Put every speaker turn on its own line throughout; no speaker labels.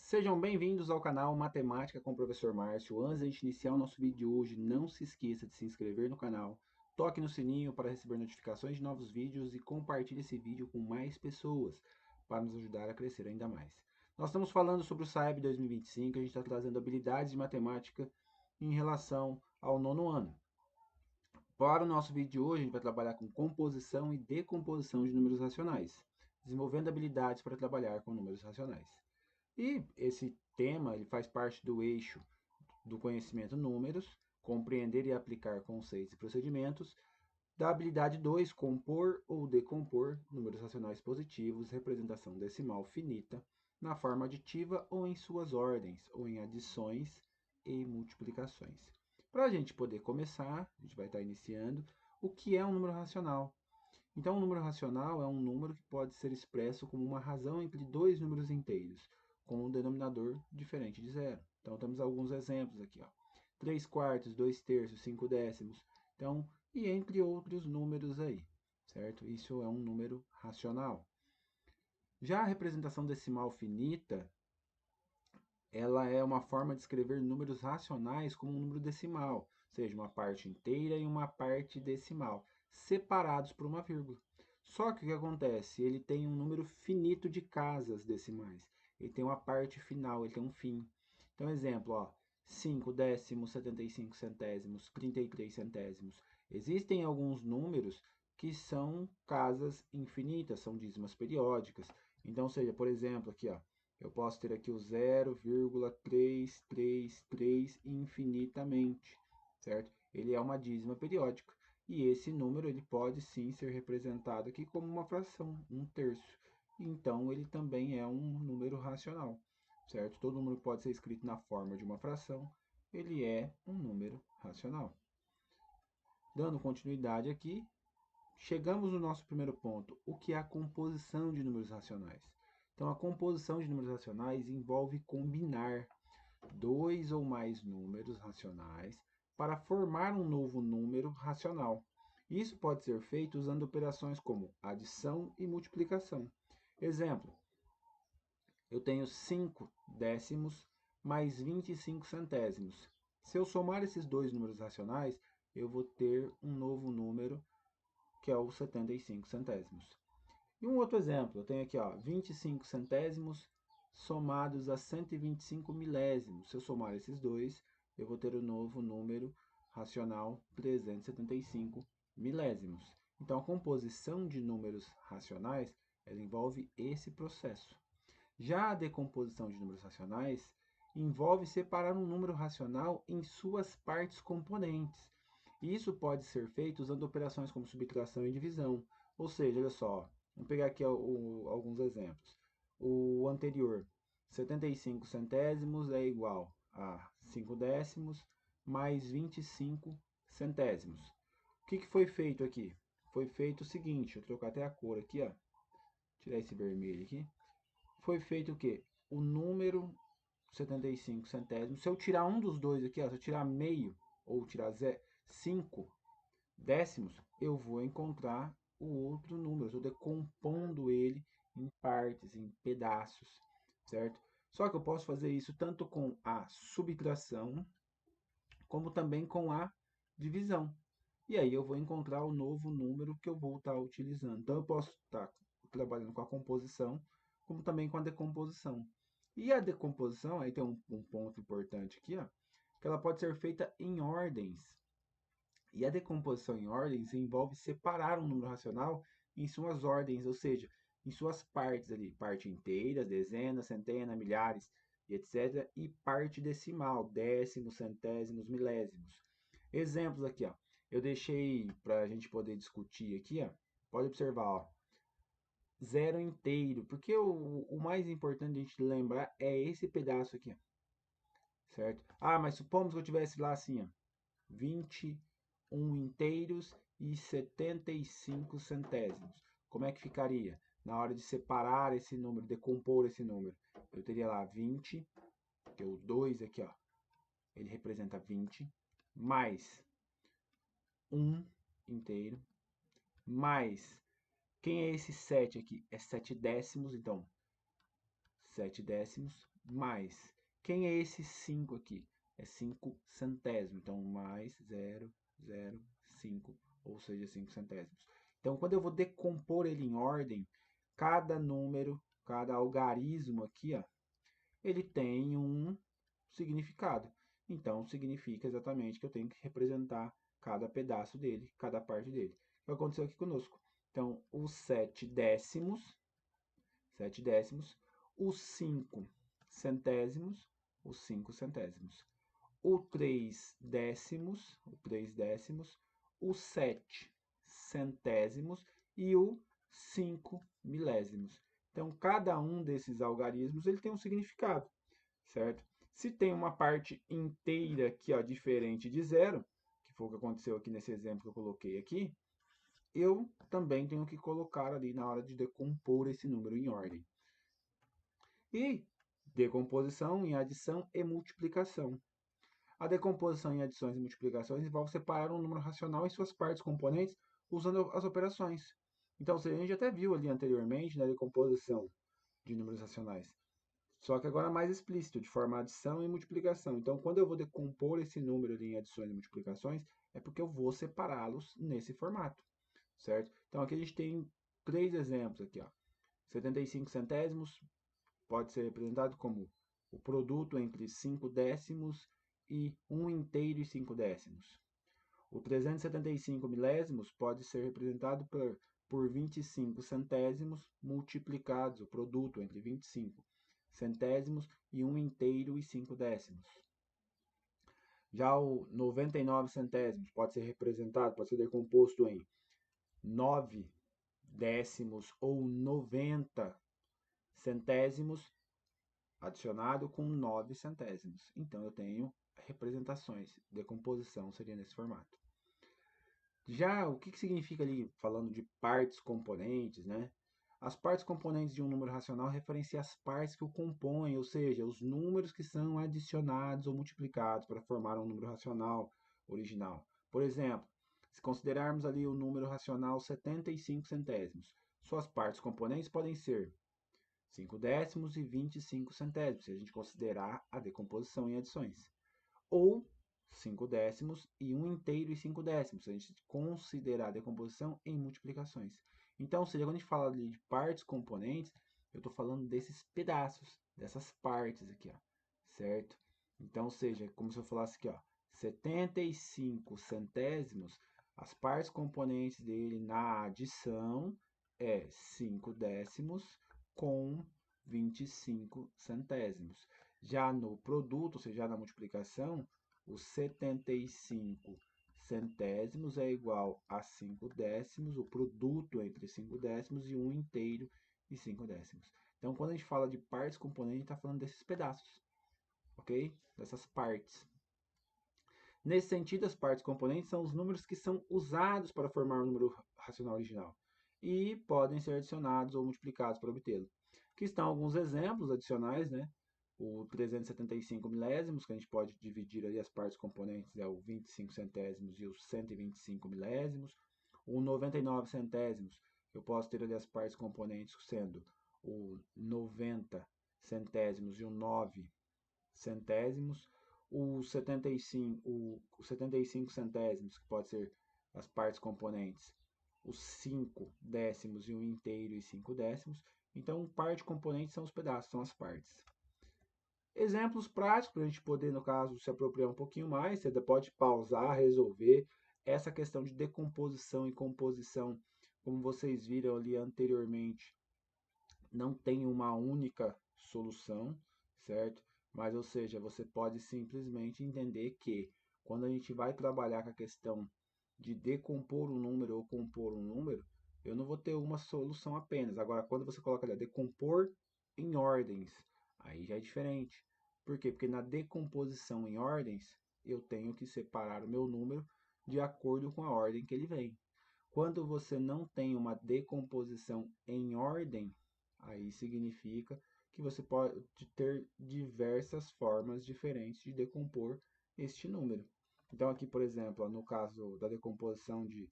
Sejam bem-vindos ao canal Matemática com o Professor Márcio. Antes de a gente iniciar o nosso vídeo de hoje, não se esqueça de se inscrever no canal, toque no sininho para receber notificações de novos vídeos e compartilhe esse vídeo com mais pessoas para nos ajudar a crescer ainda mais. Nós estamos falando sobre o SAEB 2025, a gente está trazendo habilidades de matemática em relação ao nono ano. Para o nosso vídeo de hoje, a gente vai trabalhar com composição e decomposição de números racionais, desenvolvendo habilidades para trabalhar com números racionais. E esse tema ele faz parte do eixo do conhecimento números, compreender e aplicar conceitos e procedimentos, da habilidade 2, compor ou decompor números racionais positivos, representação decimal finita, na forma aditiva ou em suas ordens, ou em adições e multiplicações. Para a gente poder começar, a gente vai estar iniciando, o que é um número racional? Então, um número racional é um número que pode ser expresso como uma razão entre dois números inteiros, com um denominador diferente de zero. Então, temos alguns exemplos aqui, ó. 3 quartos, 2 terços, 5 décimos. Então, e entre outros números aí, certo? Isso é um número racional. Já a representação decimal finita, ela é uma forma de escrever números racionais como um número decimal, ou seja, uma parte inteira e uma parte decimal, separados por uma vírgula. Só que o que acontece? Ele tem um número finito de casas decimais. Ele tem uma parte final, ele tem um fim. Então, exemplo, ó, 5 décimos, 75 centésimos, 33 centésimos. Existem alguns números que são casas infinitas, são dízimas periódicas. Então, seja, por exemplo, aqui, ó, eu posso ter aqui o 0,333 infinitamente, certo? Ele é uma dízima periódica. E esse número ele pode sim ser representado aqui como uma fração, um terço. Então ele também é um número racional, certo? Todo número pode ser escrito na forma de uma fração, ele é um número racional. Dando continuidade aqui, chegamos no nosso primeiro ponto, o que é a composição de números racionais. Então, a composição de números racionais envolve combinar dois ou mais números racionais para formar um novo número racional. Isso pode ser feito usando operações como adição e multiplicação. Exemplo, eu tenho 5 décimos mais 25 centésimos. Se eu somar esses dois números racionais, eu vou ter um novo número que é o 75 centésimos. E um outro exemplo, eu tenho aqui, ó, 25 centésimos somados a 125 milésimos. Se eu somar esses dois, eu vou ter o novo número racional 375 milésimos. Então, a composição de números racionais, ela envolve esse processo. Já a decomposição de números racionais envolve separar um número racional em suas partes componentes. Isso pode ser feito usando operações como subtração e divisão. Ou seja, olha só, vamos pegar aqui alguns exemplos. O anterior, 75 centésimos é igual a 5 décimos mais 25 centésimos. O que foi feito aqui? Foi feito o seguinte, deixa eu trocar até a cor aqui, ó. Tirar esse vermelho aqui. Foi feito o quê? O número 75 centésimos. Se eu tirar um dos dois aqui, ó, se eu tirar meio ou tirar 5 décimos, eu vou encontrar o outro número. Eu estou decompondo ele em partes, em pedaços, certo? Só que eu posso fazer isso tanto com a subtração, como também com a divisão. E aí eu vou encontrar o novo número que eu vou estar utilizando. Então eu posso estar trabalhando com a composição, como também com a decomposição. E a decomposição, aí tem um ponto importante aqui, ó, que ela pode ser feita em ordens. E a decomposição em ordens envolve separar um número racional em suas ordens, ou seja, em suas partes ali, parte inteira, dezenas, centenas, milhares, e etc. E parte decimal, décimos, centésimos, milésimos. Exemplos aqui, ó. Eu deixei para a gente poder discutir aqui, ó. Pode observar, ó. Zero inteiro, porque o mais importante a gente lembrar é esse pedaço aqui, ó, certo? Ah, mas supomos que eu tivesse lá assim, ó, 21 inteiros e 75 centésimos. Como é que ficaria? Na hora de separar esse número, decompor esse número, eu teria lá 20, que é o 2 aqui, ó, ele representa 20, mais 1 inteiro, mais, quem é esse 7 aqui? É 7 décimos, então 7 décimos mais. Quem é esse 5 aqui? É 5 centésimos. Então, mais 0,05, ou seja, 5 centésimos. Então, quando eu vou decompor ele em ordem, cada número, cada algarismo aqui, ó, ele tem um significado. Então, significa exatamente que eu tenho que representar cada pedaço dele, cada parte dele. O que aconteceu aqui conosco? Então, os 7 décimos, os 5 centésimos, o 3 décimos, o 7 centésimos e o 5 milésimos. Então, cada um desses algarismos ele tem um significado, certo? Se tem uma parte inteira aqui, ó, diferente de zero, que foi o que aconteceu aqui nesse exemplo que eu coloquei aqui, eu também tenho que colocar ali na hora de decompor esse número em ordem. E decomposição em adição e multiplicação. A decomposição em adições e multiplicações envolve separar um número racional em suas partes componentes usando as operações. Então, a gente até viu ali anteriormente na decomposição de números racionais. Só que agora é mais explícito, de forma adição e multiplicação. Então, quando eu vou decompor esse número em adições e multiplicações, é porque eu vou separá-los nesse formato, certo? Então, aqui a gente tem 3 exemplos aqui, ó. 75 centésimos pode ser representado como o produto entre 5 décimos e 1 inteiro e 5 décimos. O 375 milésimos pode ser representado por 25 centésimos multiplicados, o produto entre 25 centésimos e 1 inteiro e 5 décimos. Já o 99 centésimos pode ser representado, pode ser decomposto em 9 décimos ou 90 centésimos adicionado com 9 centésimos. Então, eu tenho representações. Decomposição seria nesse formato. Já o que significa ali, falando de partes componentes, né? As partes componentes de um número racional referenciam as partes que o compõem, ou seja, os números que são adicionados ou multiplicados para formar um número racional original. Por exemplo, se considerarmos ali o número racional 75 centésimos, suas partes componentes podem ser 5 décimos e 25 centésimos, se a gente considerar a decomposição em adições. Ou 5 décimos e 1 inteiro e 5 décimos, se a gente considerar a decomposição em multiplicações. Então, ou seja, quando a gente fala ali de partes componentes, eu estou falando desses pedaços, dessas partes aqui, ó, certo? Então, ou seja, como se eu falasse aqui, ó, 75 centésimos, as partes componentes dele na adição é 5 décimos com 25 centésimos. Já no produto, ou seja, na multiplicação, os 75 centésimos é igual a 5 décimos, o produto entre 5 décimos e 1 inteiro e 5 décimos. Então, quando a gente fala de partes componentes, a gente está falando desses pedaços, ok? Dessas partes. Nesse sentido, as partes componentes são os números que são usados para formar o número racional original e podem ser adicionados ou multiplicados para obtê-lo. Aqui estão alguns exemplos adicionais, né? O 375 milésimos, que a gente pode dividir ali as partes componentes, é o 25 centésimos e os 125 milésimos. O 99 centésimos, eu posso ter ali as partes componentes sendo o 90 centésimos e o 9 centésimos. O 75 centésimos, que pode ser as partes componentes, os 5 décimos e 1 inteiro e 5 décimos. Então, parte componente são os pedaços, são as partes. Exemplos práticos para a gente poder, no caso, se apropriar um pouquinho mais. Você pode pausar, resolver essa questão de decomposição e composição, como vocês viram ali anteriormente. Não tem uma única solução, certo? Mas, ou seja, você pode simplesmente entender que quando a gente vai trabalhar com a questão de decompor um número ou compor um número, eu não vou ter uma solução apenas. Agora, quando você coloca ali, decompor em ordens, aí já é diferente. Por quê? Porque na decomposição em ordens, eu tenho que separar o meu número de acordo com a ordem que ele vem. Quando você não tem uma decomposição em ordem, aí significa que você pode ter diversas formas diferentes de decompor este número. Então aqui, por exemplo, no caso da decomposição de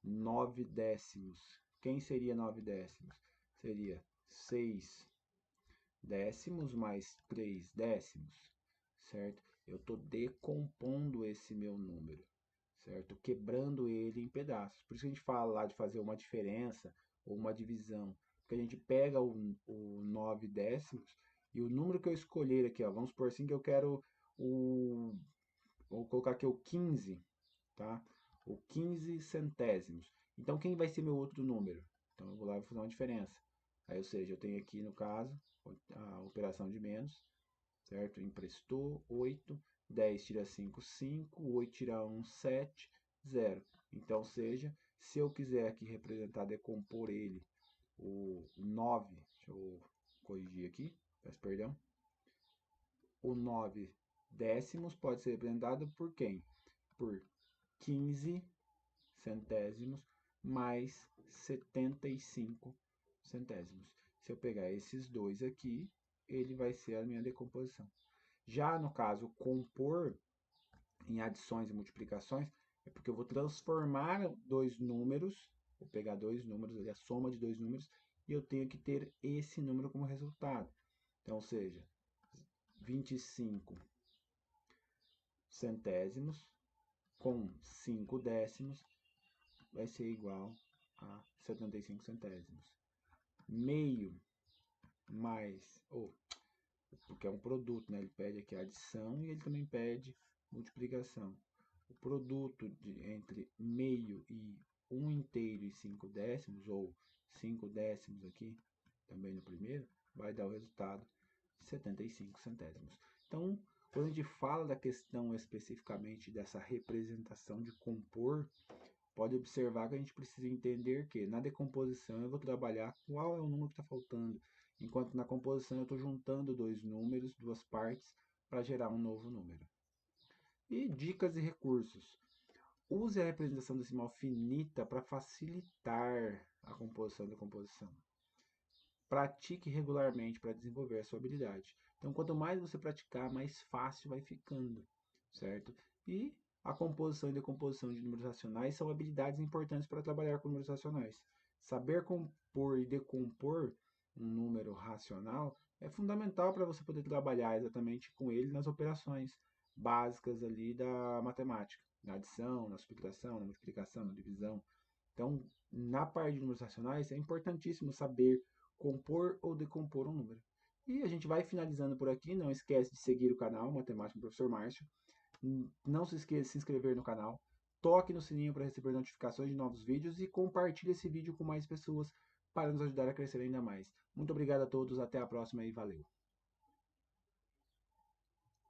9 décimos, quem seria 9 décimos? Seria 6 décimos mais 3 décimos, certo? Eu estou decompondo esse meu número, certo? Quebrando ele em pedaços. Por isso que a gente fala lá de fazer uma diferença ou uma divisão. Porque a gente pega o 9 décimos e o número que eu escolher aqui, ó, vamos supor assim que eu quero o... Vou colocar aqui o 15, tá? O 15 centésimos. Então, quem vai ser meu outro número? Então, eu vou lá e vou fazer uma diferença. Aí, ou seja, eu tenho aqui, no caso, a operação de menos, certo? Emprestou 8, 10 tira 5, 5, 8 tira 1, 7, 0. Então, seja, se eu quiser aqui representar, decompor ele, o 9, deixa eu corrigir aqui, peço perdão. O 9 décimos pode ser representado por quem? Por 15 centésimos mais 75 centésimos. Se eu pegar esses dois aqui, ele vai ser a minha decomposição. Já no caso, compor em adições e multiplicações, é porque eu vou transformar dois números, vou pegar dois números, a soma de dois números, e eu tenho que ter esse número como resultado. Então, ou seja, 25 centésimos com 5 décimos vai ser igual a 75 centésimos. Meio mais, porque é um produto, né? Ele pede aqui adição e ele também pede multiplicação. O produto entre meio e 1 inteiro e 5 décimos, ou 5 décimos aqui, também no primeiro, vai dar o resultado de 75 centésimos. Então, quando a gente fala da questão especificamente dessa representação de compor, pode observar que a gente precisa entender que na decomposição eu vou trabalhar qual é o número que está faltando, enquanto na composição eu estou juntando dois números, duas partes, para gerar um novo número. E dicas e recursos. Use a representação decimal finita para facilitar a composição da composição. Pratique regularmente para desenvolver a sua habilidade. Então, quanto mais você praticar, mais fácil vai ficando, certo? E a composição e decomposição de números racionais são habilidades importantes para trabalhar com números racionais. Saber compor e decompor um número racional é fundamental para você poder trabalhar exatamente com ele nas operações básicas ali da matemática, na adição, na subtração, na multiplicação, na divisão. Então, na parte de números racionais, é importantíssimo saber compor ou decompor um número. E a gente vai finalizando por aqui. Não esquece de seguir o canal Matemática com o Professor Márcio. Não se esqueça de se inscrever no canal. Toque no sininho para receber notificações de novos vídeos e compartilhe esse vídeo com mais pessoas para nos ajudar a crescer ainda mais. Muito obrigado a todos, até a próxima e valeu!